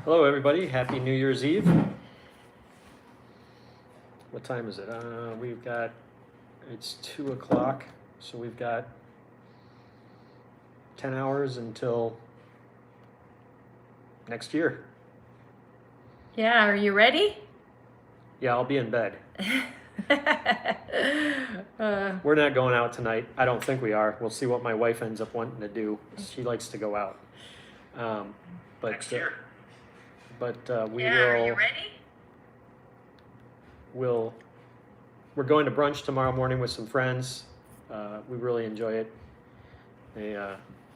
Hello everybody, happy New Year's Eve. What time is it? It's 2 o'clock, so we've got 10 hours until next year. Yeah, are you ready? Yeah, I'll be in bed. We're not going out tonight. I don't think we are. We'll see what my wife ends up wanting to do. She likes to go out. Next year. We yeah, will. are you ready? We're going to brunch tomorrow morning with some friends. We really enjoy it.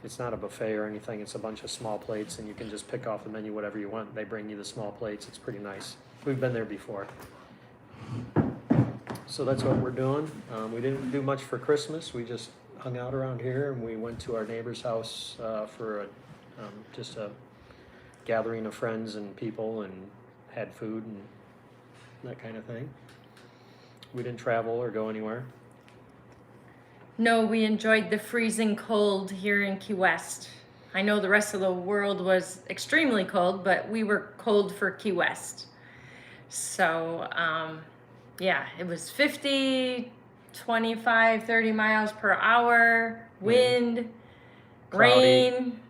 It's not a buffet or anything. It's a bunch of small plates, and you can just pick off the menu whatever you want. They bring you the small plates. It's pretty nice. We've been there before. So that's what we're doing. We didn't do much for Christmas. We just hung out around here, and we went to our neighbor's house for just a gathering of friends and people, and had food and that kind of thing. We didn't travel or go anywhere. No, we enjoyed the freezing cold here in Key West. I know the rest of the world was extremely cold, but we were cold for Key West. So, yeah, it was 50, 25, 30 miles per hour, wind, rain,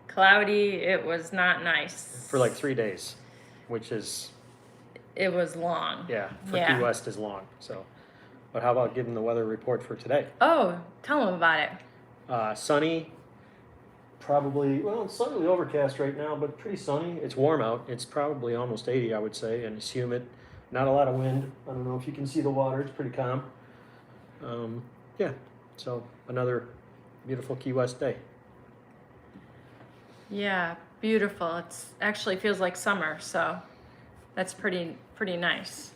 cloudy. It was not nice. For like 3 days, which is, It was long. yeah, for Yeah. Key West is long. So, but how about giving the weather report for today? Oh, tell them about it. Sunny, probably, well, it's slightly overcast right now, but pretty sunny. It's warm out. It's probably almost 80, I would say, and it's humid. Not a lot of wind. I don't know if you can see the water. It's pretty calm. Yeah, so another beautiful Key West day. Yeah, beautiful. It's actually feels like summer, so that's pretty nice.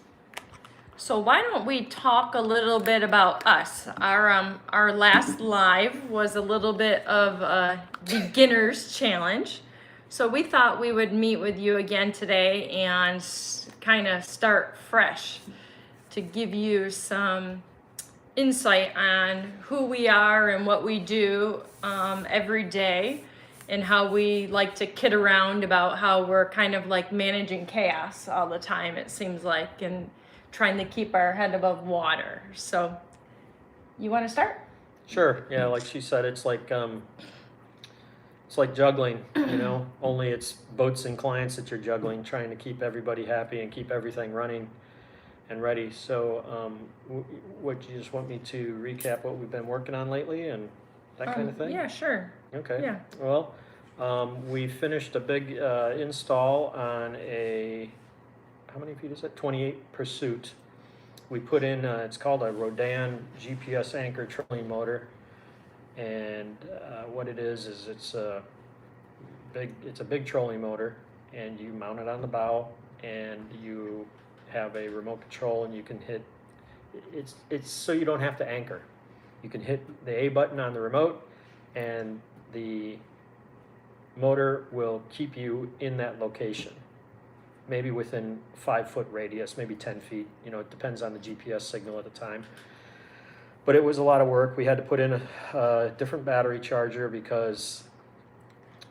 So why don't we talk a little bit about us? Our last live was a little bit of a beginner's challenge. So we thought we would meet with you again today and kind of start fresh to give you some insight on who we are and what we do every day, and how we like to kid around about how we're kind of like managing chaos all the time, it seems like, and trying to keep our head above water. So you want to start? Sure. Yeah, like she said, it's like juggling, only it's boats and clients that you're juggling, trying to keep everybody happy and keep everything running and ready. So, what you just want me to recap what we've been working on lately and that kind of thing? Yeah, sure. Okay. Yeah. Well, we finished a big install on how many feet is it? 28 Pursuit. We put in, it's called a Rodan GPS anchor trolling motor. And what it is it's a big trolling motor, and you mount it on the bow, and you have a remote control, and you can hit, it's so you don't have to anchor. You can hit the A button on the remote, and the motor will keep you in that location, maybe within 5-foot radius, maybe 10 feet. It depends on the GPS signal at the time. But it was a lot of work. We had to put in a different battery charger because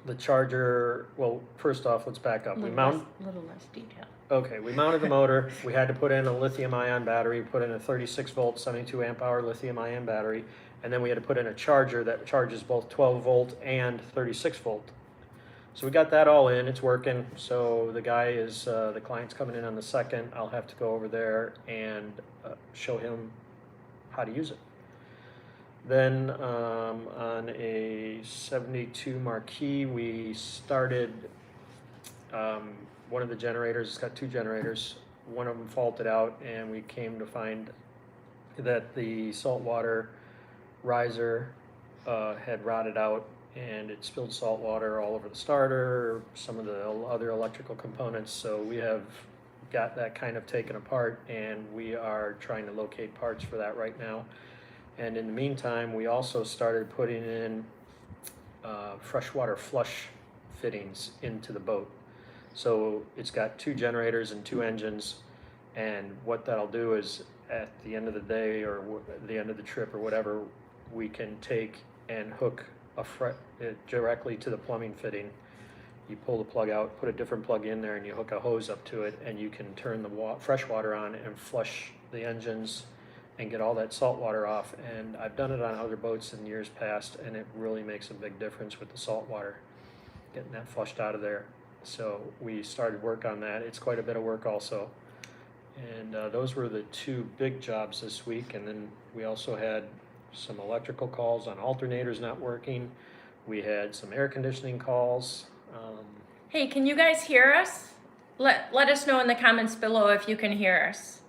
the charger, well, first off, let's back up. A little less detail. Okay, we mounted the motor. We had to put in a lithium-ion battery, put in a 36-volt, 72 amp-hour lithium-ion battery, and then we had to put in a charger that charges both 12-volt and 36-volt. So we got that all in. It's working. So the client's coming in on the 2nd. I'll have to go over there and show him how to use it. Then on a 72 Marquee, we started one of the generators. It's got 2 generators. One of them faulted out, and we came to find that the saltwater riser had rotted out, and it spilled salt water all over the starter, some of the other electrical components. So we have got that kind of taken apart, and we are trying to locate parts for that right now. And in the meantime, we also started putting in freshwater flush fittings into the boat. So it's got 2 generators and 2 engines, and what that'll do is at the end of the day or the end of the trip or whatever, we can take and hook directly to the plumbing fitting You pull the plug out, put a different plug in there, and you hook a hose up to it, and you can turn the fresh water on and flush the engines and get all that salt water off. And I've done it on other boats in years past, and it really makes a big difference with the salt water, getting that flushed out of there. So we started work on that. It's quite a bit of work also. And those were the two big jobs this week. And then we also had some electrical calls on alternators not working. We had some air conditioning calls. Hey, can you guys hear us? Let us know in the comments below if you can hear us.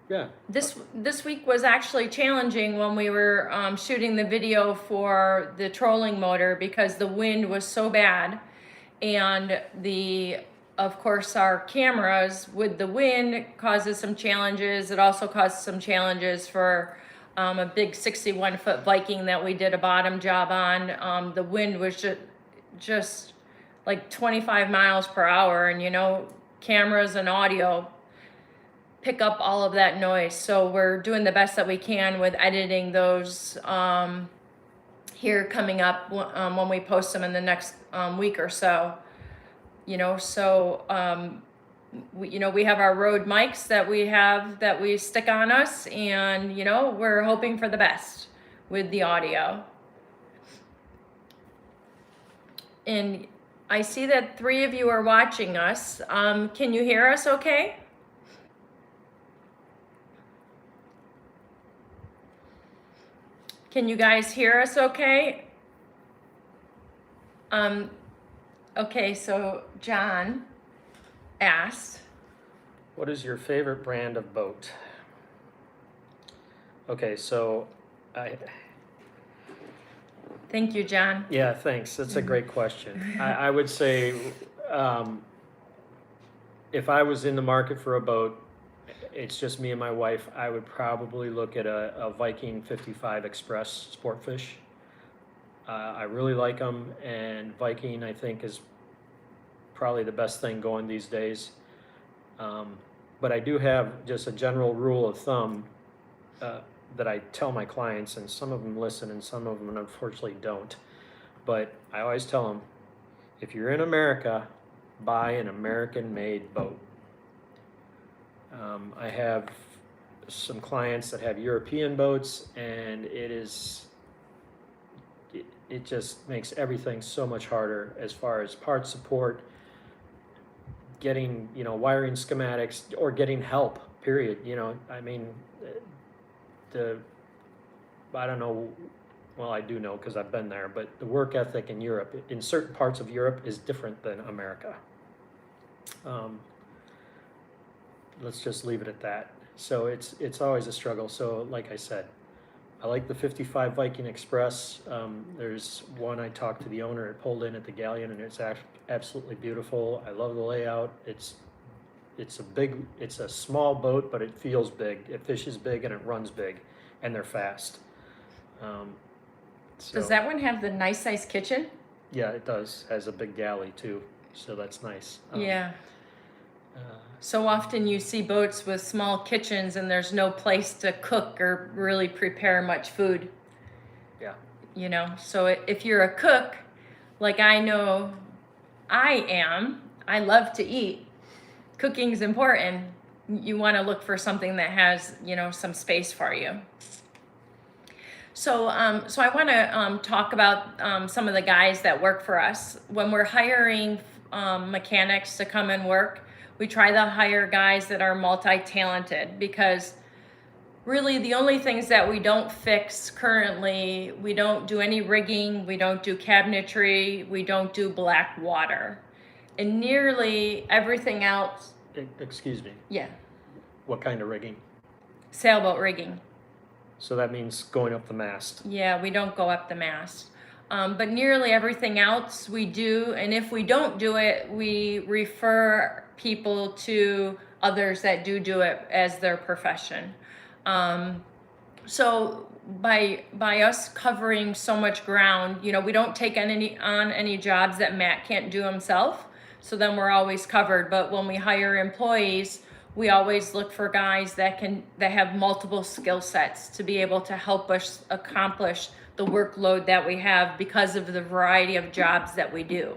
Yeah. This week was actually challenging when we were shooting the video for the trolling motor because the wind was so bad, and of course our cameras with the wind causes some challenges. It also caused some challenges for a big 61-foot Viking that we did a bottom job on. The wind was just like 25 miles per hour, and you know, cameras and audio pick up all of that noise. So we're doing the best that we can with editing those here coming up when we post them in the next week or so. You know, so we have our Rode mics that we stick on us, and you know, we're hoping for the best with the audio. And I see that 3 of you are watching us. Can you hear us okay? Can you guys hear us okay? Okay, so John asked, What is your favorite brand of boat? Okay, so thank you, John. yeah, thanks. That's a great question. I would say if I was in the market for a boat, it's just me and my wife, I would probably look at a Viking 55 Express Sportfish. I really like them, and Viking I think is probably the best thing going these days. But I do have just a general rule of thumb that I tell my clients, and some of them listen and some of them unfortunately don't. But I always tell them, if you're in America, buy an American-made boat. I have some clients that have European boats, and it just makes everything so much harder as far as part support, getting, you know, wiring schematics, or getting help, period. You know, I mean, I don't know, well, I do know because I've been there, but the work ethic in Europe, in certain parts of Europe, is different than America. Let's just leave it at that. So it's always a struggle. So like I said, I like the 55 Viking Express. There's one I talked to the owner, it pulled in at the Galleon, and it's absolutely beautiful. I love the layout. It's a small boat, but it feels big. It fishes big and it runs big, and they're fast. Does that one have the nice size kitchen? Yeah, it does. Has a big galley too, so that's nice. Yeah. So often you see boats with small kitchens and there's no place to cook or really prepare much food. Yeah. You know, so if you're a cook, like I know I am, I love to eat. Cooking's important. You want to look for something that has, you know, some space for you. So I want to talk about some of the guys that work for us. When we're hiring mechanics to come and work, we try to hire guys that are multi-talented, because really the only things that we don't fix currently, we don't do any rigging, we don't do cabinetry, we don't do black water. And nearly everything else. Excuse me. Yeah. What kind of rigging? Sailboat rigging. So that means going up the mast. Yeah, we don't go up the mast. But nearly everything else we do, and if we don't do it, we refer people to others that do it as their profession. So by us covering so much ground, you know, we don't take on any jobs that Matt can't do himself. So then we're always covered. But when we hire employees, we always look for guys that have multiple skill sets to be able to help us accomplish the workload that we have because of the variety of jobs that we do.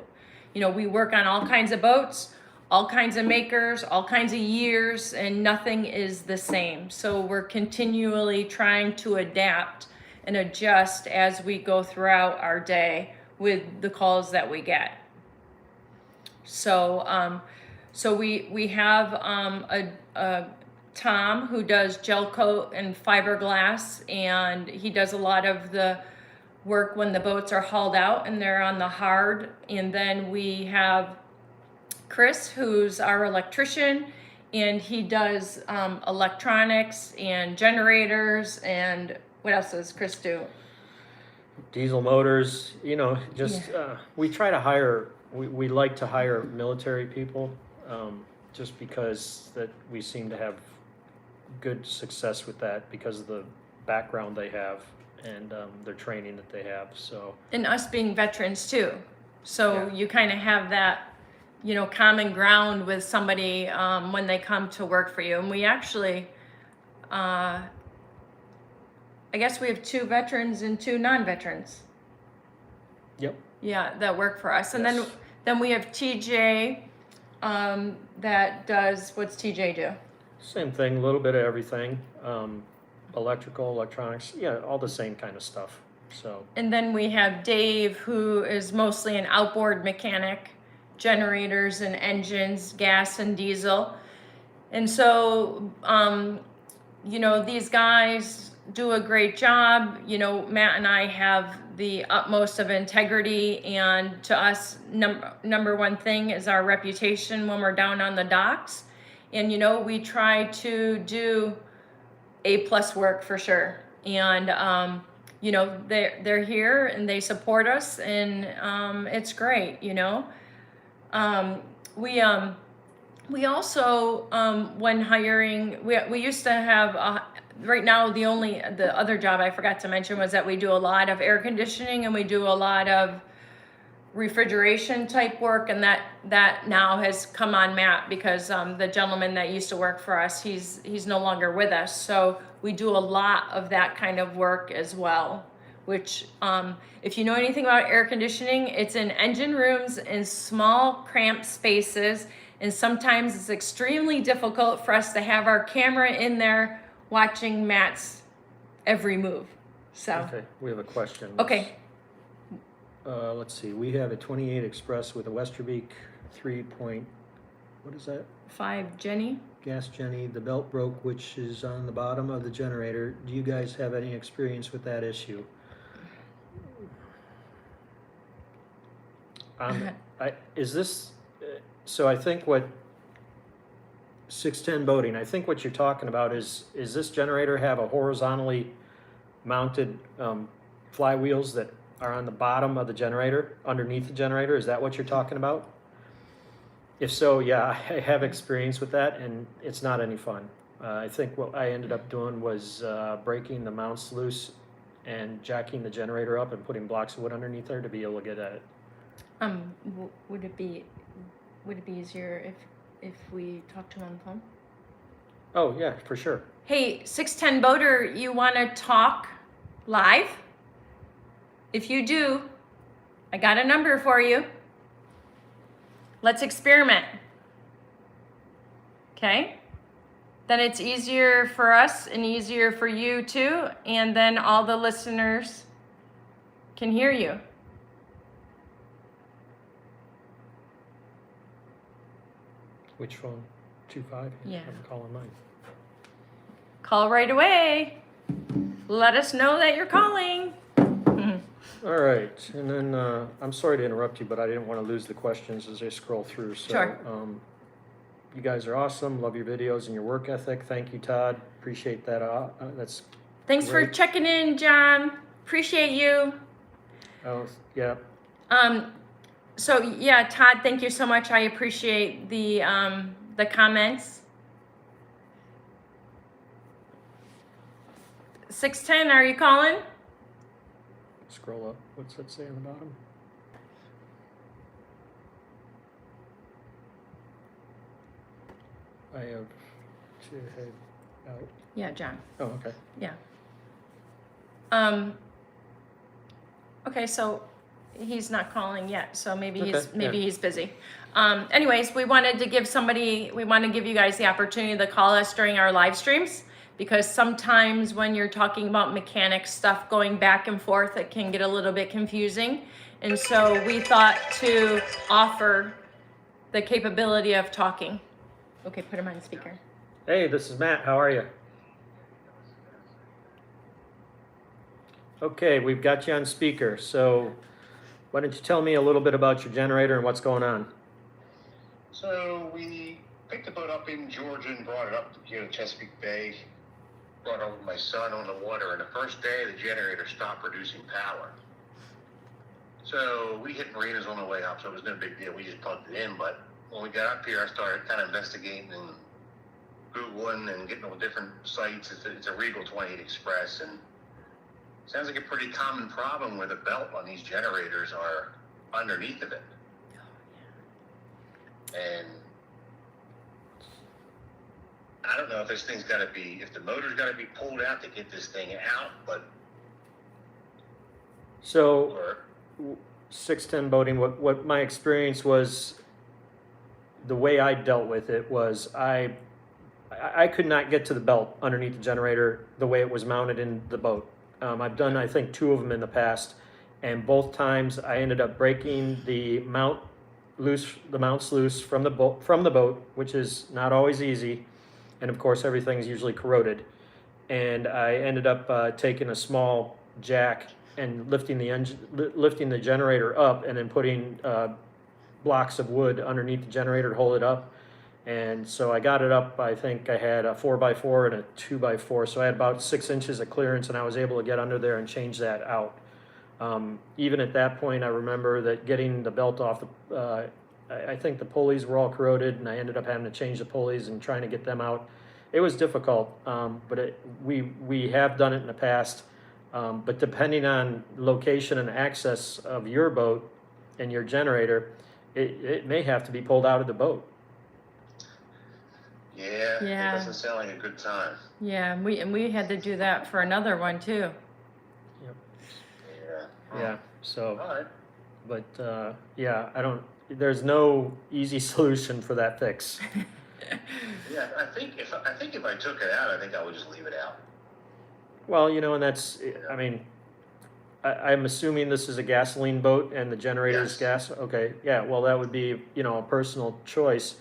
You know, we work on all kinds of boats, all kinds of makers, all kinds of years, and nothing is the same. So we're continually trying to adapt and adjust as we go throughout our day with the calls that we get. So, we have a Tom who does gel coat and fiberglass, and he does a lot of the work when the boats are hauled out and they're on the hard. And then we have Chris, who's our electrician, and he does electronics and generators. And what else does Chris do? Diesel motors, you know, just, we try to hire, we like to hire military people, just because that we seem to have good success with that because of the background they have and their training that they have, so. And us being veterans too. So Yeah. you kind of have that, you know, common ground with somebody when they come to work for you. And we actually, I guess we have 2 veterans and 2 non-veterans. Yep. Yeah, that work for us. And Yes. then we have TJ that does, what's TJ do? Same thing, a little bit of everything, electrical, electronics, yeah, all the same kind of stuff, so. And then we have Dave, who is mostly an outboard mechanic, generators and engines, gas and diesel. And so, you know, these guys do a great job. You know, Matt and I have the utmost of integrity, and to us, number one thing is our reputation when we're down on the docks. And, you know, we try to do A+ work for sure. And, you know, they're here and they support us, and it's great, you know. We also, when hiring, we used to have, right now, the other job I forgot to mention was that we do a lot of air conditioning and we do a lot of refrigeration type work, and that now has come on Matt because the gentleman that used to work for us, he's no longer with us. So we do a lot of that kind of work as well, which if you know anything about air conditioning, it's in engine rooms in small cramped spaces, and sometimes it's extremely difficult for us to have our camera in there watching Matt's every move. So Okay, we have a question. okay. Let's see, we have a 28 Express with a Westerbeek 3 point, what is that? 5 Jenny. Gas Jenny, the belt broke, which is on the bottom of the generator. Do you guys have any experience with that issue? Is this, so I think what 610 boating, I think what you're talking about is this generator have a horizontally mounted flywheels that are on the bottom of the generator, underneath the generator? Is that what you're talking about? If so, yeah, I have experience with that, and it's not any fun. I think what I ended up doing was breaking the mounts loose and jacking the generator up and putting blocks of wood underneath there to be able to get at it. Would it be easier if we talk to him on the phone? Oh, yeah, for sure. Hey, 610 boater, you want to talk live? If you do, I got a number for you. Let's experiment. Okay? Then it's easier for us and easier for you too, and then all the listeners can hear you. Which phone? 25? Yeah. I'm calling mine. Call right away. Let us know that you're calling. All right, and then I'm sorry to interrupt you, but I didn't want to lose the questions as I scroll through. So, Sure. You guys are awesome. Love your videos and your work ethic. Thank you, Todd. Appreciate that. That's Thanks for great. checking in, John. Appreciate you. Yeah. So yeah, Todd, thank you so much. I appreciate the comments. 610, are you calling? Scroll up. What's that say on the bottom? I have to head out. Yeah, John. Oh, okay. Yeah. Okay, so he's not calling yet, so maybe Okay, he's busy. Anyways, we want to give you guys the opportunity to call us during our live streams, because sometimes when you're talking about mechanic stuff going back and forth, it can get a little bit confusing. And so we thought to offer the capability of talking. Okay, put him on speaker. Hey, this is Matt. How are you? Okay, we've got you on speaker. So why don't you tell me a little bit about your generator and what's going on? So we picked the boat up in Georgia and brought it up here to Chesapeake Bay. Brought it over with my son on the water, and the first day the generator stopped producing power. So we hit Marina's on the way up, so it was no big deal. We just plugged it in. But when we got up here, I started kind of investigating and Googling and getting on different sites. It's a Regal 28 Express, and it sounds like a pretty common problem where the belt on these generators are underneath of it. And I don't know if this thing's got to be, if the motor's got to be pulled out to get this thing out, but. So 610 boating, what my experience was, the way I dealt with it was I could not get to the belt underneath the generator the way it was mounted in the boat. I've done, I think, 2 of them in the past, and both times I ended up breaking the mounts loose from the boat, which is not always easy, and of course everything's usually corroded. And I ended up taking a small jack and lifting the generator up, and then putting blocks of wood underneath the generator to hold it up. And so I got it up. I think I had a 4x4 and a 2x4, so I had about 6 inches of clearance, and I was able to get under there and change that out. Even at that point, I remember that getting the belt off, I think the pulleys were all corroded, and I ended up having to change the pulleys and trying to get them out. It was difficult, but we have done it in the past. But depending on location and access of your boat and your generator, it may have to be pulled out of the boat. Yeah, Yeah. It doesn't sound like a good time. Yeah, and we had to do that for another one too. Yeah. Yeah, so, All right. but, yeah, there's no easy solution for that fix. Yeah, I think if I took it out, I think I would just leave it out. Well, and that's, I mean, I'm assuming this is a gasoline boat and the generator is gas? Okay, yeah, well, that would be, a personal choice.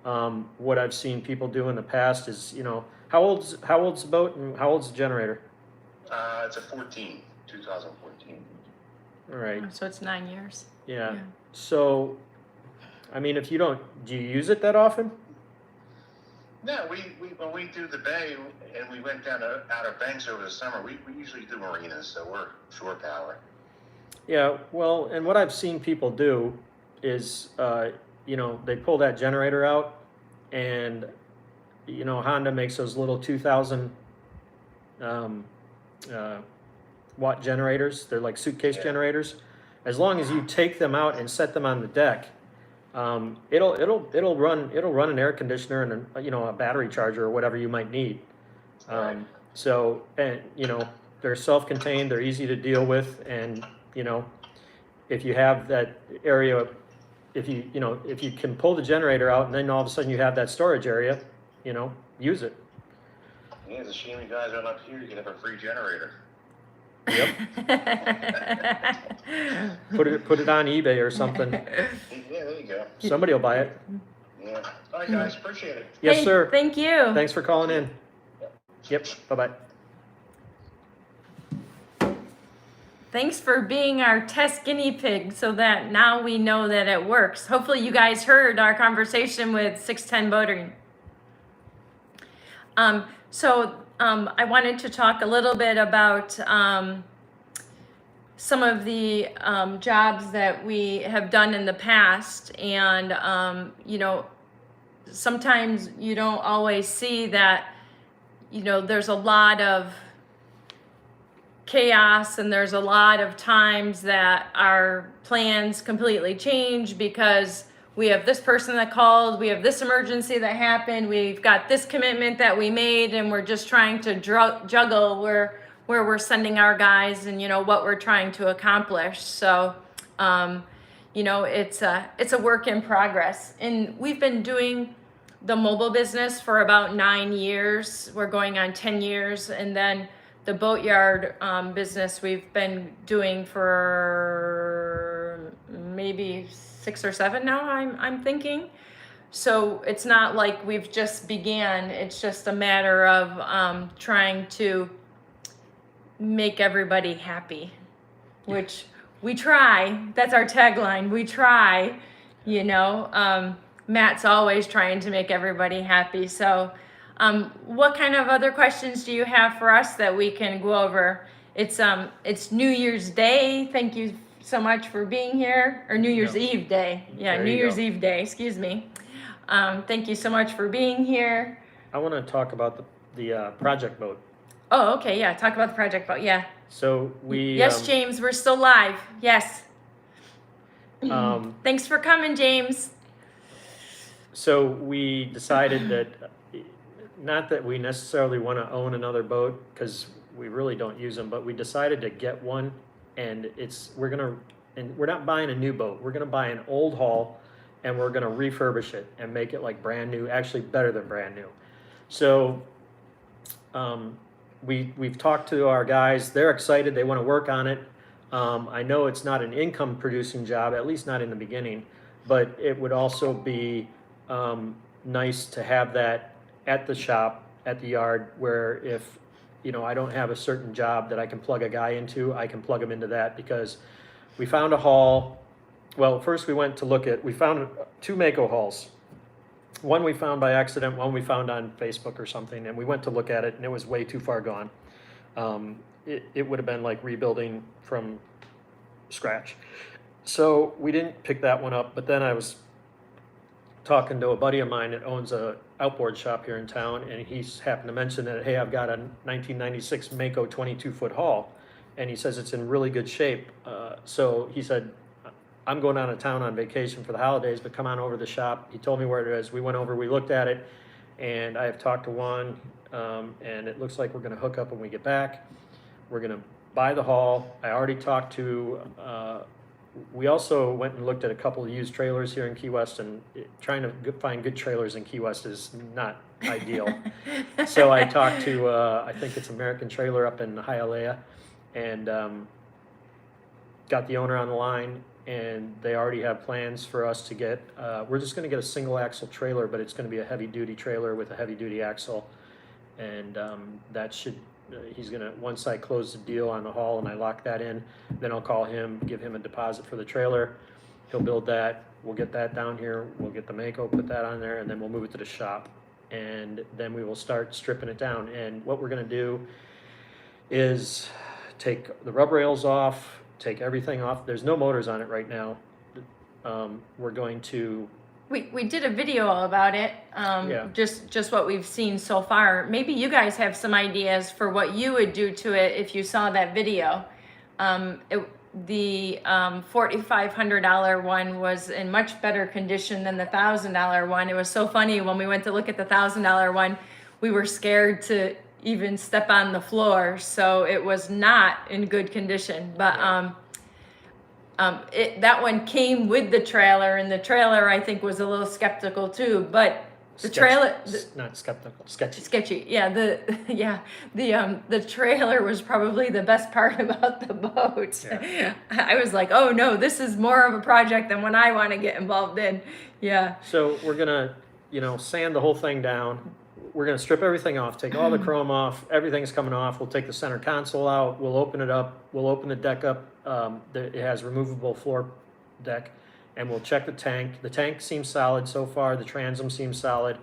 What I've seen people do in the past is, how old's the boat and how old's the generator? It's a 2014. All right, So it's 9 years. yeah. Yeah. So, I mean, do you use it that often? No, when we do the bay and we went down to Outer Banks over the summer, we usually do marinas, so we're shore power. Yeah, well, and what I've seen people do is, they pull that generator out, and, Honda makes those little 2,000 watt generators. They're like suitcase generators. As long as you take them out and set them on the deck, it'll run an air conditioner and a battery charger or whatever you might need. Right. So, and they're self-contained, they're easy to deal with, and if you have that area, if you can pull the generator out and then all of a sudden you have that storage area, use it. Yeah, it's a shame you guys aren't up here. You can have a free generator. Yep. Put it on eBay or something. Yeah, there you go. Somebody will buy it. Yeah. All right, guys. Appreciate it. Yes, Hey, sir. Thank you. Thanks for calling in. Yep. Bye-bye. Thanks for being our test guinea pig, so that now we know that it works. Hopefully you guys heard our conversation with 610 Boating. I wanted to talk a little bit about some of the jobs that we have done in the past, and sometimes you don't always see that there's a lot of chaos, and there's a lot of times that our plans completely change because we have this person that called, we have this emergency that happened, we've got this commitment that we made, and we're just trying to juggle. where we're sending our guys and, you know, what we're trying to accomplish. So, you know, it's a work in progress. And we've been doing the mobile business for about 9 years. We're going on 10 years. And then the boatyard business we've been doing for maybe 6 or 7 now, I'm thinking. So it's not like we've just began. It's just a matter of trying to make everybody happy, which we try. That's our tagline. We try, you know. Matt's always trying to make everybody happy. So what kind of other questions do you have for us that we can go over? It's New Year's Day. Thank you so much for being here. Or New Year's Eve Day. Yeah, There New you Year's go. Eve Day. Excuse me. Thank you so much for being here. I want to talk about the project boat. Oh, okay, yeah, talk about the project boat, yeah. So we Yes, James, we're still live, yes. um, Thanks for coming, James. so we decided that not that we necessarily want to own another boat because we really don't use them, but we decided to get one, and we're not buying a new boat. We're gonna buy an old hull, and we're gonna refurbish it and make it like brand new, actually better than brand new. So we've talked to our guys. They're excited. They want to work on it. I know it's not an income producing job, at least not in the beginning, but it would also be nice to have that at the shop, at the yard, where if, you know, I don't have a certain job that I can plug a guy into, I can plug him into that, because we found a hull. Well, first we found 2 Mako hulls. One we found by accident, one we found on Facebook or something, and we went to look at it, and it was way too far gone. It would have been like rebuilding from scratch. So we didn't pick that one up, but then I was talking to a buddy of mine that owns a outboard shop here in town, and he's happened to mention that, hey, I've got a 1996 Mako 22-foot hull, and he says it's in really good shape. So he said, I'm going out of town on vacation for the holidays, but come on over to the shop. He told me where it is. We went over, we looked at it, and I have talked to Juan, and it looks like we're gonna hook up when we get back. We're gonna buy the hull. I already talked to, we also went and looked at a couple of used trailers here in Key West, and trying to find good trailers in Key West is not ideal. So I talked to, I think it's American Trailer up in Hialeah, and got the owner on the line, and they already have plans for us to get, we're just gonna get a single axle trailer, but it's gonna be a heavy duty trailer with a heavy duty axle. And that should, he's gonna, once I close the deal on the haul and I lock that in, then I'll call him, give him a deposit for the trailer. He'll build that, we'll get that down here, we'll get the Mako, put that on there, and then we'll move it to the shop. And then we will start stripping it down. And what we're gonna do is take the rub rails off, take everything off. There's no motors on it right now. We're going to, We did a video all about it, Yeah. just what we've seen so far. Maybe you guys have some ideas for what you would do to it if you saw that video. The $4,500 one was in much better condition than the $1,000 one. It was so funny when we went to look at the $1,000 one, we were scared to even step on the floor, so it was not in good condition. But that one came with the trailer, and the trailer I think was a little skeptical too. But the trailer, not skeptical, sketchy. Yeah, the trailer was probably the best part about the boat. Yeah. I was like, oh no, this is more of a project than what I want to get involved in. Yeah. So we're gonna, sand the whole thing down. We're gonna strip everything off, take all the chrome off, everything's coming off. We'll take the center console out, we'll open it up, we'll open the deck up. It has removable floor deck, and we'll check the tank. The tank seems solid so far, the transom seems solid.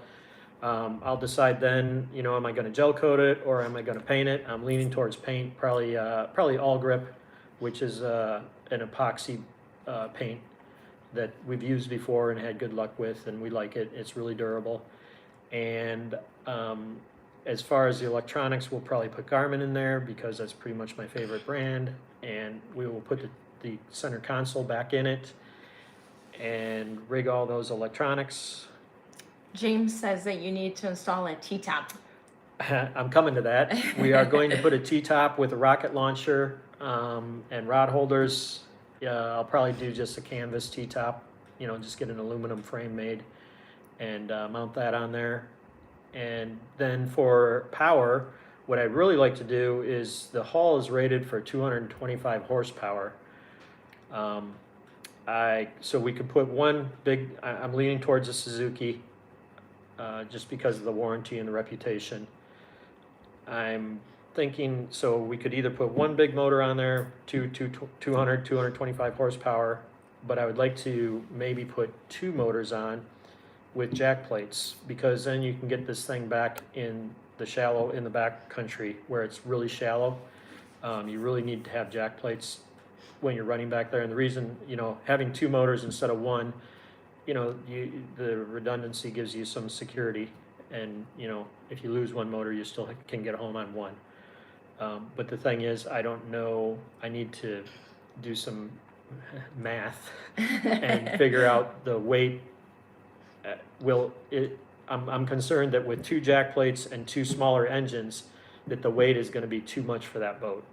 I'll decide then, am I gonna gel coat it or am I gonna paint it? I'm leaning towards paint, probably all grip, which is an epoxy paint that we've used before and had good luck with, and we like it. It's really durable. And as far as the electronics, we'll probably put Garmin in there because that's pretty much my favorite brand. And we will put the center console back in it and rig all those electronics. James says that you need to install a T-top. I'm coming to that. We are going to put a T-top with a rocket launcher and rod holders. Yeah, I'll probably do just a canvas T-top, just get an aluminum frame made and mount that on there. And then for power, what I'd really like to do is the hull is rated for 225 horsepower. So we could put one big, I'm leaning towards a Suzuki just because of the warranty and the reputation. I'm thinking, so we could either put one big motor on there, 225 horsepower, but I would like to maybe put two motors on with jack plates, because then you can get this thing back in the back country where it's really shallow. You really need to have jack plates when you're running back there. And the reason, having two motors instead of one, the redundancy gives you some security. And, if you lose one motor, you still can get home on one. But the thing is, I don't know, I need to do some math and figure out the weight. I'm concerned that with two jack plates and two smaller engines, that the weight is gonna be too much for that boat.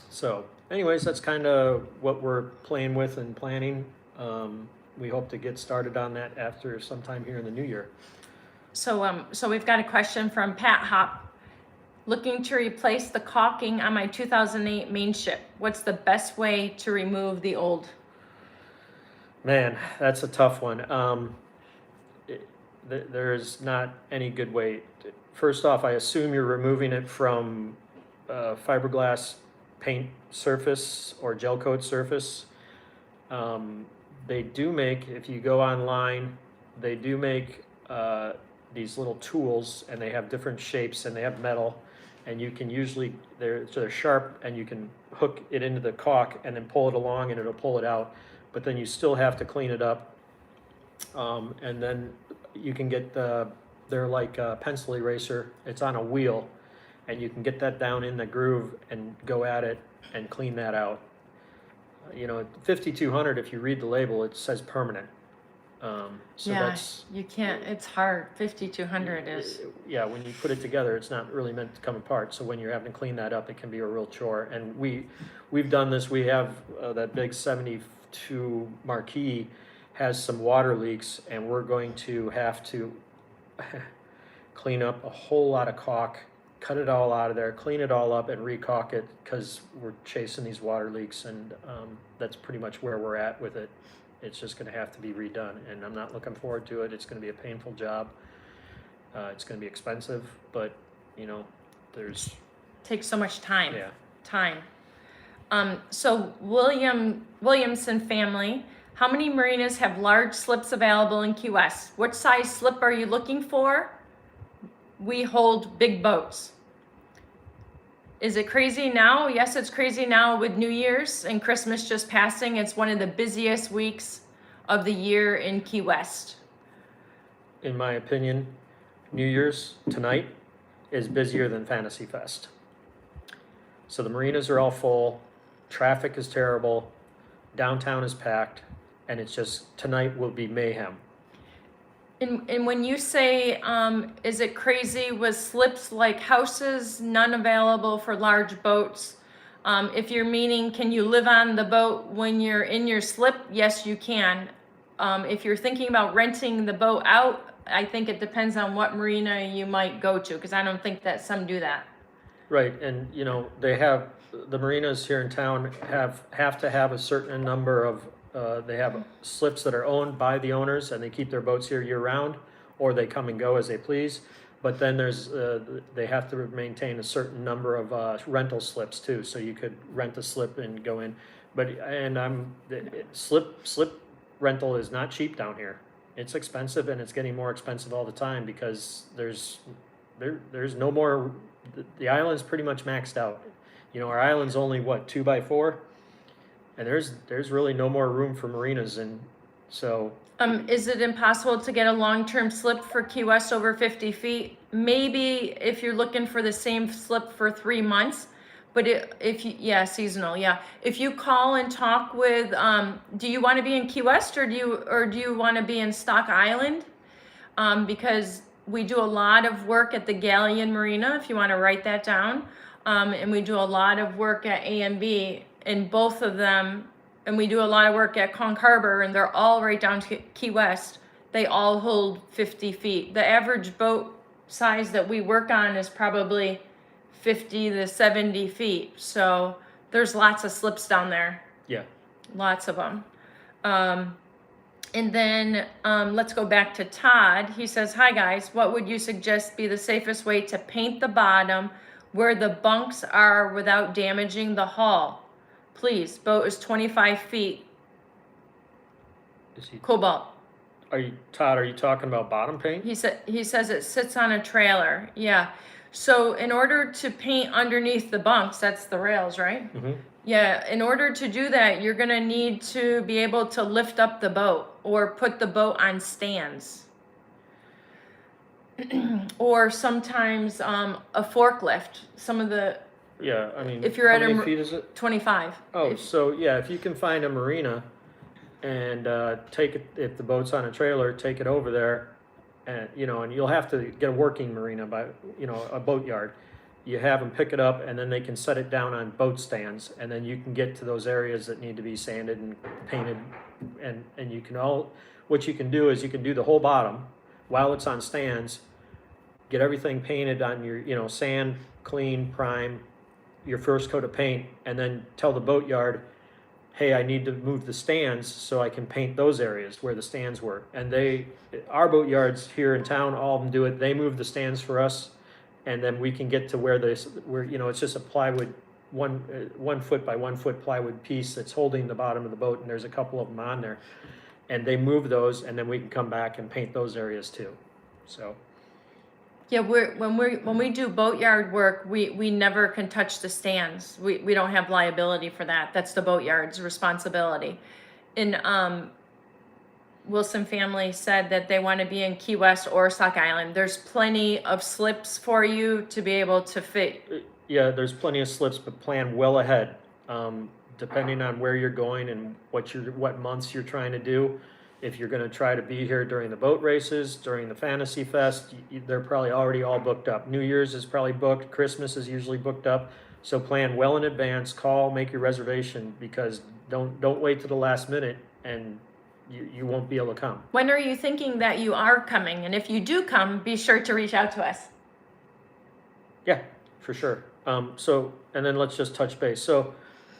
So anyways, that's kind of what we're playing with and planning. We hope to get started on that after sometime here in the new year. So we've got a question from Pat Hop. Looking to replace the caulking on my 2008 main ship. What's the best way to remove the old? Man, that's a tough one. There's not any good way. First off, I assume you're removing it from fiberglass paint surface or gel coat surface. They do make, if you go online, they do make these little tools, and they have different shapes, and they have metal, and you can usually, they're sharp, and you can hook it into the caulk and then pull it along and it'll pull it out, but then you still have to clean it up. And then you can get they're like a pencil eraser. It's on a wheel, and you can get that down in the groove and go at it and clean that out. 5200, if you read the label, it says permanent. So Yeah, that's, you can't, it's hard. 5200 is. yeah, when you put it together, it's not really meant to come apart. So when you're having to clean that up, it can be a real chore. And we've done this. We have that big 72 Marquee has some water leaks, and we're going to have to clean up a whole lot of caulk, cut it all out of there, clean it all up, and re-caulk it, because we're chasing these water leaks, and that's pretty much where we're at with it. It's just going to have to be redone, and I'm not looking forward to it. It's going to be a painful job. It's going to be expensive, but there's Takes so much time. yeah. Time. So Williamson family, how many marinas have large slips available in Key West? What size slip are you looking for? We hold big boats. Is it crazy now? Yes, it's crazy now with New Year's and Christmas just passing. It's one of the busiest weeks of the year in Key West. In my opinion, New Year's tonight is busier than Fantasy Fest. So the marinas are all full, traffic is terrible, downtown is packed, and it's just, tonight will be mayhem. And when you say, is it crazy with slips like houses, none available for large boats? If you're meaning, can you live on the boat when you're in your slip? Yes, you can. If you're thinking about renting the boat out, I think it depends on what marina you might go to, because I don't think that some do that. Right, and they have, the marinas here in town have to have a certain number of, they have slips that are owned by the owners, and they keep their boats here year round, or they come and go as they please. But then there's, they have to maintain a certain number of rental slips too, so you could rent a slip and go in. Slip rental is not cheap down here. It's expensive, and it's getting more expensive all the time, because there's no more, the island's pretty much maxed out. Our island's only, 2x4? And there's really no more room for marinas, and so. Is it impossible to get a long-term slip for Key West over 50 feet? Maybe if you're looking for the same slip for 3 months, but seasonal, yeah. If you call and talk with, do you want to be in Key West, or do you want to be in Stock Island? Because we do a lot of work at the Galleon Marina, if you want to write that down. And we do a lot of work at A and B, and both of them, and we do a lot of work at Conch Harbor, and they're all right down to Key West. They all hold 50 feet. The average boat size that we work on is probably 50 to 70 feet. So there's lots of slips down there, Yeah. lots of them. And then let's go back to Todd. He says, hi guys, what would you suggest be the safest way to paint the bottom where the bunks are without damaging the hull? Please, boat is 25 feet, Is he, cobalt. Todd, are you talking about bottom paint? He says it sits on a trailer. Yeah. So in order to paint underneath the bunks, that's the rails, right? Mm-hmm. Yeah, in order to do that, you're gonna need to be able to lift up the boat or put the boat on stands. Or sometimes a forklift. Some of the Yeah, I mean, If you're how at a many mar- feet is it? 25. Oh, so yeah, if you can find a marina and take it, if the boat's on a trailer, take it over there, and and you'll have to get a working marina by a boat yard. You have them pick it up, and then they can set it down on boat stands, and then you can get to those areas that need to be sanded and painted, and you can what you can do is you can do the whole bottom while it's on stands, get everything painted on your sand, clean, prime, your first coat of paint, and then tell the boat yard, hey, I need to move the stands so I can paint those areas where the stands were. And our boat yards here in town, all of them do it. They move the stands for us, and then we can get to where it's just a plywood, 1 foot by 1 foot plywood piece that's holding the bottom of the boat, and there's a couple of them on there. And they move those, and then we can come back and paint those areas too. So. Yeah, when we do boatyard work, we never can touch the stands. We don't have liability for that. That's the boatyard's responsibility. And Wilson family said that they want to be in Key West or Stock Island. There's plenty of slips for you to be able to fit. Yeah, there's plenty of slips, but plan well ahead, depending on where you're going and what months you're trying to do. If you're going to try to be here during the boat races, during the Fantasy Fest, they're probably already all booked up. New Year's is probably booked. Christmas is usually booked up. So plan well in advance. Call, make your reservation, because don't wait to the last minute and you won't be able to come. When are you thinking that you are coming? And if you do come, be sure to reach out to us. Yeah, for sure. And then let's just touch base. So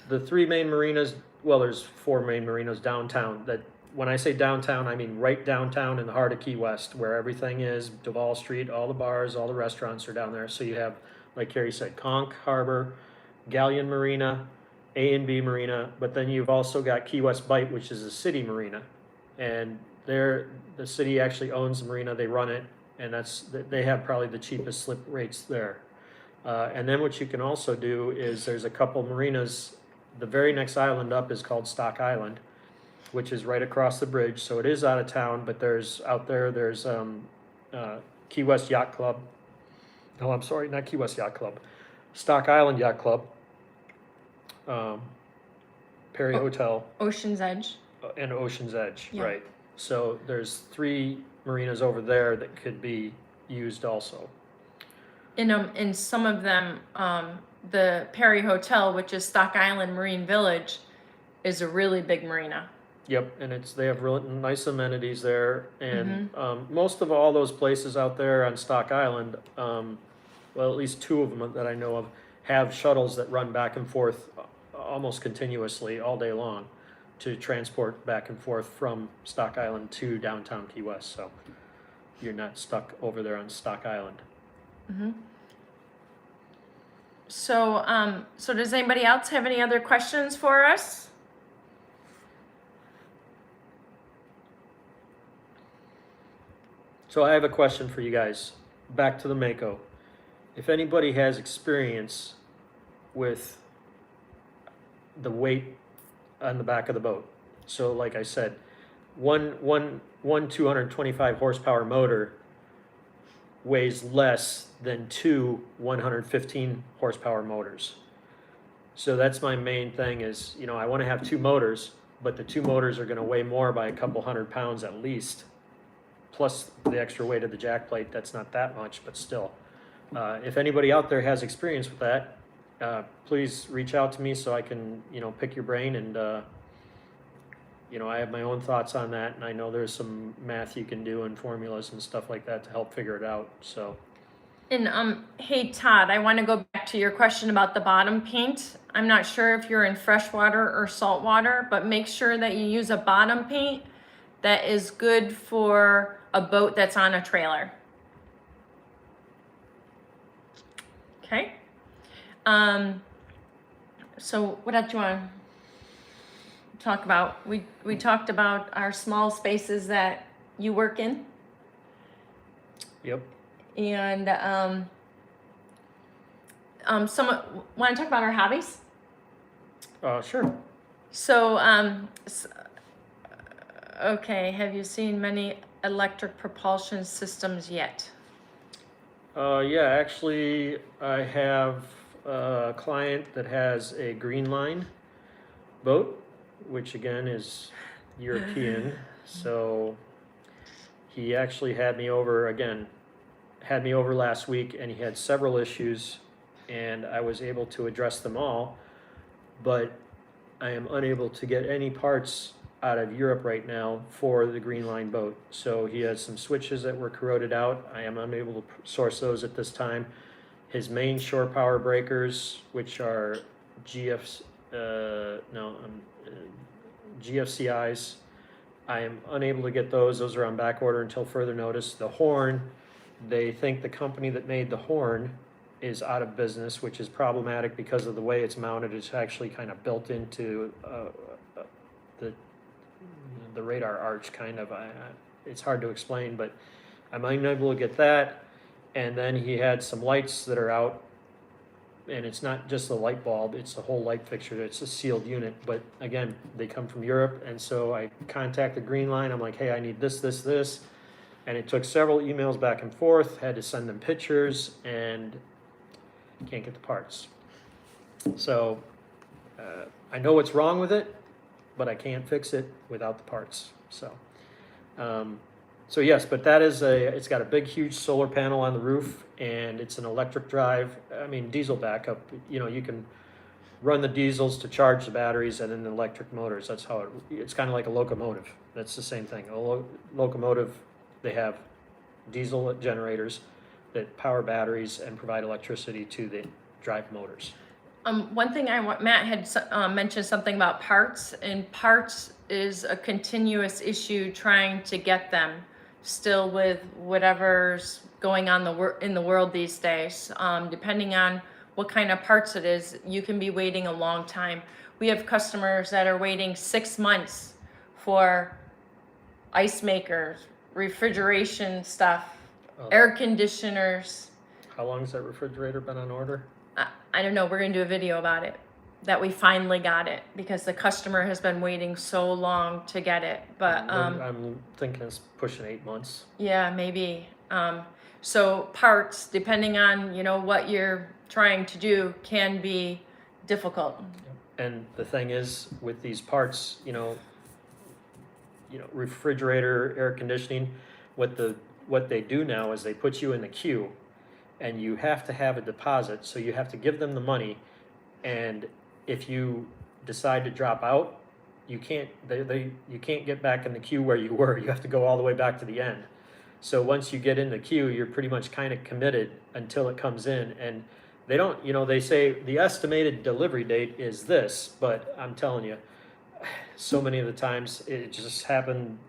the 3 main marinas, well, there's 4 main marinas downtown. That when I say downtown, I mean right downtown in the heart of Key West, where everything is. Duval Street, all the bars, all the restaurants are down there. So you have, like Carrie said, Conch Harbor, Galleon Marina, A and B Marina, but then you've also got Key West Bight, which is a city marina. And the city actually owns the marina, they run it, and they have probably the cheapest slip rates there. And then what you can also do is there's a couple marinas. The very next island up is called Stock Island, which is right across the bridge. So it is out of town, but there's Key West Yacht Club. No, I'm sorry, not Key West Yacht Club. Stock Island Yacht Club, Perry Hotel, Ocean's Edge. and Ocean's Edge, Yeah. right. So there's 3 marinas over there that could be used also. In some of them, the Perry Hotel, which is Stock Island Marine Village, is a really big marina. Yep, and they have really nice amenities there, and most of all those places out there on Stock Island, well, at least 2 of them that I know of, have shuttles that run back and forth almost continuously all day long to transport back and forth from Stock Island to downtown Key West, so you're not stuck over there on Stock Island. So, so does anybody else have any other questions for us? So I have a question for you guys, back to the Mako. If anybody has experience with the weight on the back of the boat. So like I said, one 225 horsepower motor weighs less than 2 115 horsepower motors. So that's my main thing is, I want to have 2 motors, but the 2 motors are going to weigh more by a couple hundred pounds at least. plus the extra weight of the jack plate, that's not that much, but still. If anybody out there has experience with that, please reach out to me so I can, pick your brain and, I have my own thoughts on that, and I know there's some math you can do and formulas and stuff like that to help figure it out, so. And hey Todd, I want to go back to your question about the bottom paint. I'm not sure if you're in freshwater or saltwater, but make sure that you use a bottom paint that is good for a boat that's on a trailer. Okay. So what else do you want to talk about? We talked about our small spaces that you work in. Yep. And someone want to talk about our hobbies? Sure. So okay, have you seen many electric propulsion systems yet? Yeah, actually, I have a client that has a green line boat, which again is European. So he actually had me over last week, and he had several issues, and I was able to address them all, but I am unable to get any parts out of Europe right now for the green line boat. So he has some switches that were corroded out. I am unable to source those at this time. His main shore power breakers, which are GFCIs, I am unable to get those. Those are on back order until further notice. The horn, they think the company that made the horn is out of business, which is problematic because of the way it's mounted. It's actually kind of built into the radar arch, kind of. It's hard to explain, but I'm unable to get that. And then he had some lights that are out, and it's not just the light bulb, it's the whole light fixture. It's a sealed unit, but again, they come from Europe, and so I contacted Green Line. I'm like, hey, I need this, and it took several emails back and forth, had to send them pictures, and can't get the parts. So I know what's wrong with it, but I can't fix it without the parts. So yes, but that is it's got a big, huge solar panel on the roof, and it's an electric drive. I mean, diesel backup. You can run the diesels to charge the batteries, and then the electric motors. That's how it's kind of like a locomotive. That's the same thing. A locomotive, they have diesel generators that power batteries and provide electricity to the drive motors. One thing Matt had mentioned something about parts, and parts is a continuous issue trying to get them still with whatever's going on in the world these days. Depending on what kind of parts it is, you can be waiting a long time. We have customers that are waiting 6 months for ice makers, refrigeration stuff, air conditioners. How long has that refrigerator been on order? I don't know. We're going to do a video about it, that we finally got it because the customer has been waiting so long to get it. But I'm thinking it's pushing 8 months. yeah, maybe. So parts, depending on what you're trying to do, can be difficult. And the thing is, with these parts, refrigerator, air conditioning, what they do now is they put you in the queue, and you have to have a deposit, so you have to give them the money, and if you decide to drop out, you can't get back in the queue where you were. You have to go all the way back to the end. So once you get in the queue, you're pretty much kind of committed until it comes in. And they don't, they say the estimated delivery date is this, but I'm telling you, so many of the times it just happened.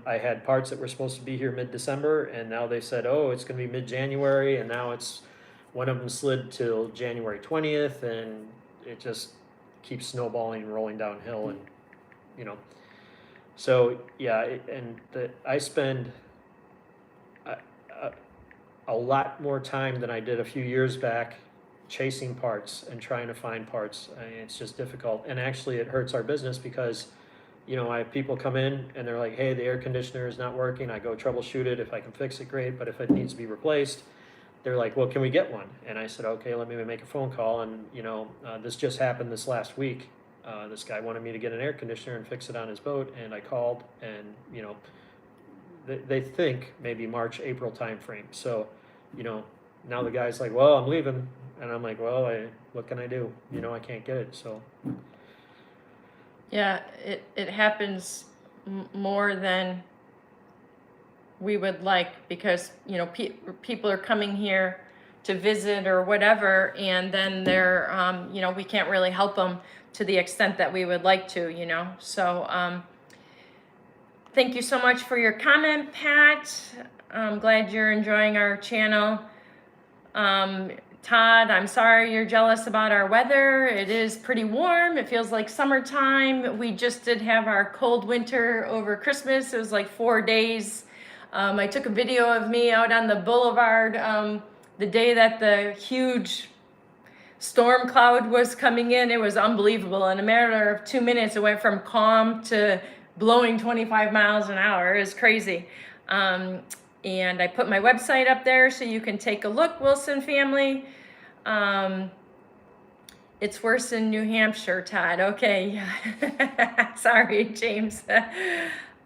I had parts that were supposed to be here mid-December, and now they said, oh, it's going to be mid-January, and now it's one of them slid till January 20th, and it just keeps snowballing and rolling downhill. And so yeah, I spend a lot more time than I did a few years back chasing parts and trying to find parts. I mean, it's just difficult, and actually it hurts our business because I have people come in and they're like, hey, the air conditioner is not working. I go troubleshoot it. If I can fix it, great, but if it needs to be replaced, they're like, well, can we get one? And I said, okay, let me make a phone call. And this just happened this last week. This guy wanted me to get an air conditioner and fix it on his boat, and I called, and they think maybe March, April timeframe. So, you know, now the guy's like, well, I'm leaving. And I'm like, well, what can I do? You know, I can't get it, so. Yeah, it happens more than we would like, because, you know, people are coming here to visit or whatever, and then they're, you know, we can't really help them to the extent that we would like to, you know. So thank you so much for your comment, Pat. I'm glad you're enjoying our channel. Todd, I'm sorry you're jealous about our weather. It is pretty warm. It feels like summertime. We just did have our cold winter over Christmas. It was like 4 days. I took a video of me out on the boulevard the day that the huge storm cloud was coming in. It was unbelievable. In a matter of 2 minutes, it went from calm to blowing 25 miles an hour. It was crazy. And I put my website up there so you can take a look, Wilson family. It's worse in New Hampshire, Todd. Okay. Sorry, James.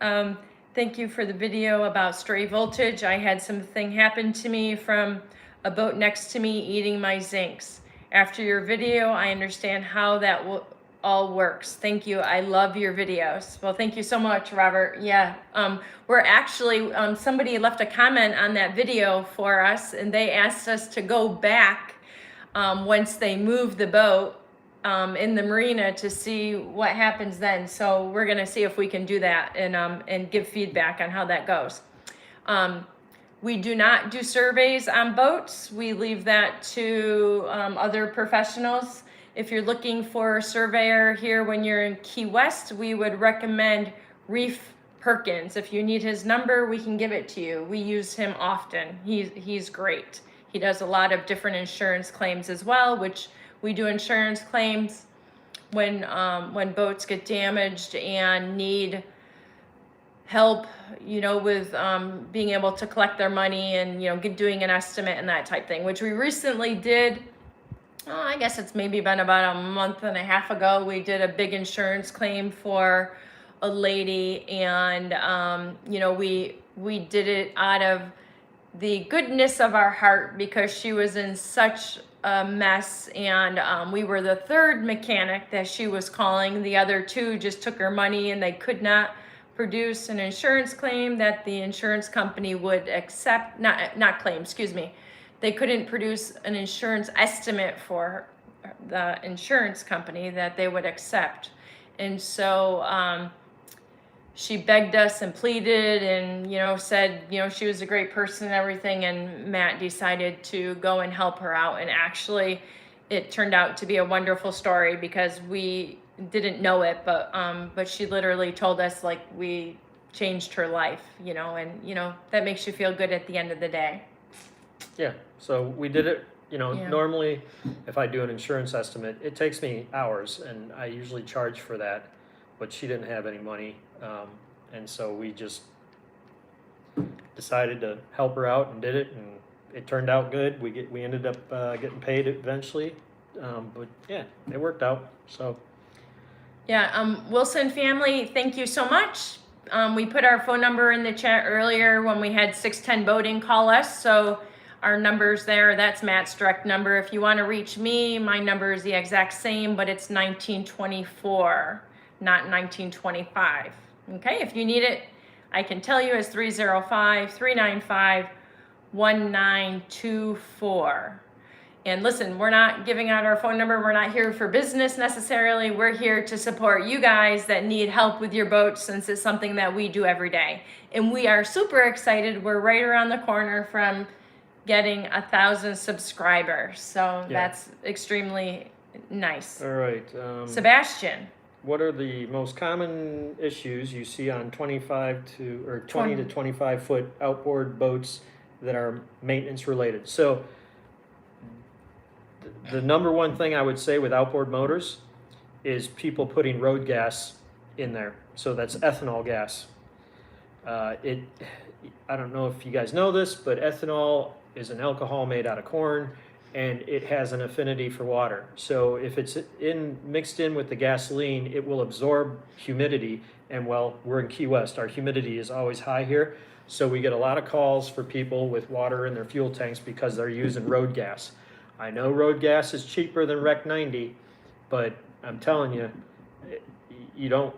Thank you for the video about stray voltage. I had something happen to me from a boat next to me eating my zincs. After your video, I understand how that all works. Thank you. I love your videos. Well, thank you so much, Robert. Yeah, we're actually, somebody left a comment on that video for us, and they asked us to go back once they move the boat in the marina to see what happens then. So we're gonna see if we can do that and give feedback on how that goes. We do not do surveys on boats. We leave that to other professionals. If you're looking for a surveyor here when you're in Key West, we would recommend Reef Perkins. If you need his number, we can give it to you. We use him often. He's great. He does a lot of different insurance claims as well, which we do insurance claims when boats get damaged and need help, you know, with being able to collect their money and, you know, doing an estimate and that type thing, which we recently did. I guess it's maybe been about a month and a half ago. We did a big insurance claim for a lady, and you know, we did it out of the goodness of our heart because she was in such a mess, and we were the third mechanic that she was calling. The other two just took her money, and they could not produce an insurance claim that the insurance company would accept. Not claim, excuse me. They couldn't produce an insurance estimate for the insurance company that they would accept. And so she begged us and pleaded and, you know, said, you know, she was a great person and everything. And Matt decided to go and help her out. And actually, it turned out to be a wonderful story because we didn't know it, but she literally told us, like, we changed her life, you know, and, you know, that makes you feel good at the end of the day. Yeah, so we did it, you know, Yeah. normally if I do an insurance estimate, it takes me hours and I usually charge for that, but she didn't have any money. And so we just decided to help her out and did it, and it turned out good. We ended up getting paid eventually, but yeah, it worked out, so. Yeah, Wilson family, thank you so much. We put our phone number in the chat earlier when we had 610 Boating call us, so our number's there. That's Matt's direct number. If you want to reach me, my number is the exact same, but it's 1924, not 1925. Okay, if you need it, I can tell you, it's 305-395-1924. And listen, we're not giving out our phone number. We're not here for business necessarily. We're here to support you guys that need help with your boats, since it's something that we do every day. And we are super excited. We're right around the corner from getting 1,000 subscribers. So Yeah. that's extremely nice. All right. Sebastian. What are the most common issues you see on 20 to 25 foot outboard boats that are maintenance related? So the number one thing I would say with outboard motors is people putting road gas in there. So that's ethanol gas. I don't know if you guys know this, but ethanol is an alcohol made out of corn, and it has an affinity for water. So if it's mixed in with the gasoline, it will absorb humidity. And well, we're in Key West, our humidity is always high here. So we get a lot of calls for people with water in their fuel tanks because they're using road gas. I know road gas is cheaper than Rec 90, but I'm telling you, you don't,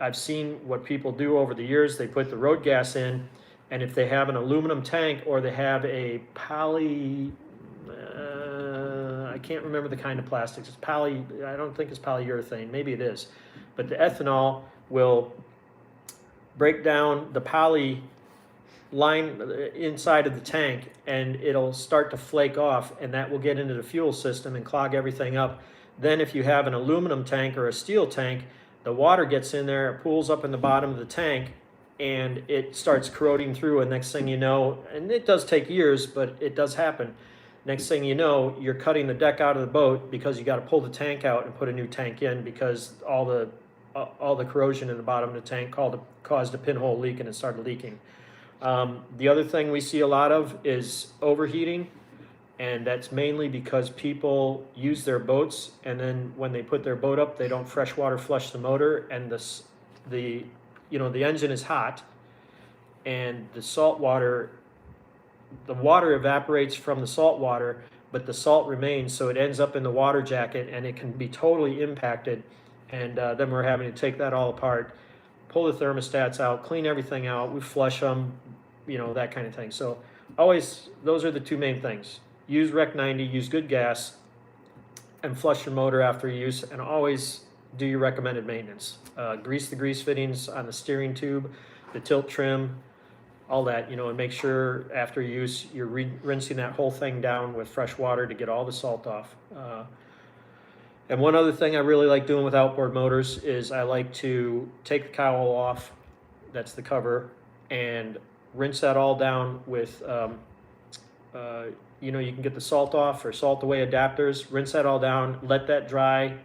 I've seen what people do over the years. They put the road gas in, and if they have an aluminum tank or they have a I can't remember the kind of plastics. It's I don't think it's polyurethane. Maybe it is. But the ethanol will break down the poly line inside of the tank, and it'll start to flake off, and that will get into the fuel system and clog everything up. Then if you have an aluminum tank or a steel tank, the water gets in there, it pools up in the bottom of the tank, and it starts corroding through, and next thing you know, and it does take years, but it does happen. Next thing you know, you're cutting the deck out of the boat because you got to pull the tank out and put a new tank in because all the corrosion in the bottom of the tank caused a pinhole leak, and it started leaking. The other thing we see a lot of is overheating, and that's mainly because people use their boats, and then when they put their boat up, they don't freshwater flush the motor, and the engine is hot, and the water evaporates from the salt water, but the salt remains, so it ends up in the water jacket, and it can be totally impacted. And then we're having to take that all apart, pull the thermostats out, clean everything out, we flush them, that kind of thing. So always, those are the two main things. Use Rec 90, use good gas, and flush your motor after use, and always do your recommended maintenance. Grease the grease fittings on the steering tube, the tilt trim, all that, and make sure after use you're rinsing that whole thing down with fresh water to get all the salt off. And one other thing I really like doing with outboard motors is I like to take the cowl off, that's the cover, and rinse that all down with, you can get the salt off or salt away adapters, rinse that all down, let that dry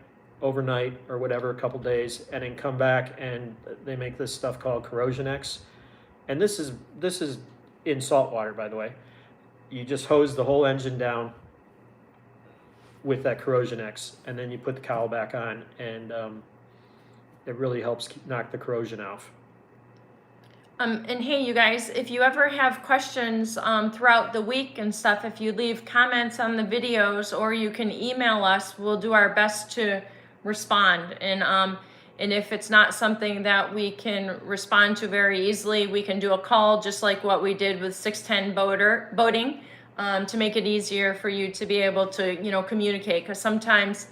overnight or whatever, a couple days, and then come back, and they make this stuff called Corrosion X. And this is in salt water, by the way. You just hose the whole engine down with that Corrosion X, and then you put the cowl back on, and it really helps knock the corrosion off. And hey, you guys, if you ever have questions throughout the week and stuff, if you leave comments on the videos, or you can email us, we'll do our best to respond. And if it's not something that we can respond to very easily, we can do a call, just like what we did with 610 boating, to make it easier for you to be able to, communicate. Because sometimes,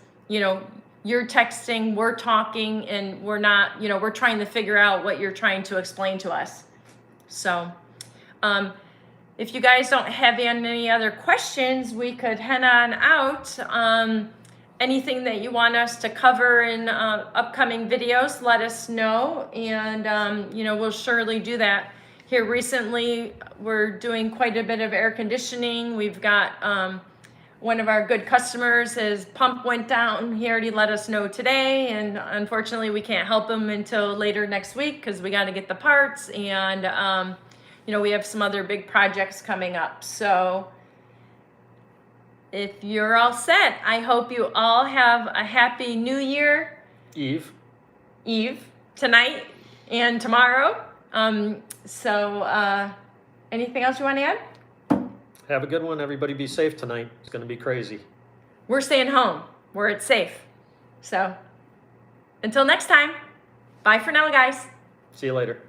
you're texting, we're talking, and we're not, we're trying to figure out what you're trying to explain to us. So, if you guys don't have any other questions, we could head on out. Anything that you want us to cover in upcoming videos, let us know, and we'll surely do that. Here recently, we're doing quite a bit of air conditioning. We've got one of our good customers, his pump went down. He already let us know today, and unfortunately we can't help him until later next week because we got to get the parts, and we have some other big projects coming up. So if you're all set, I hope you all have a happy New Year Eve tonight and tomorrow. Anything else you want to add? Have a good one. Everybody be safe tonight. It's going to be crazy. We're staying home where it's safe. So until next time, bye for now, guys. See you later.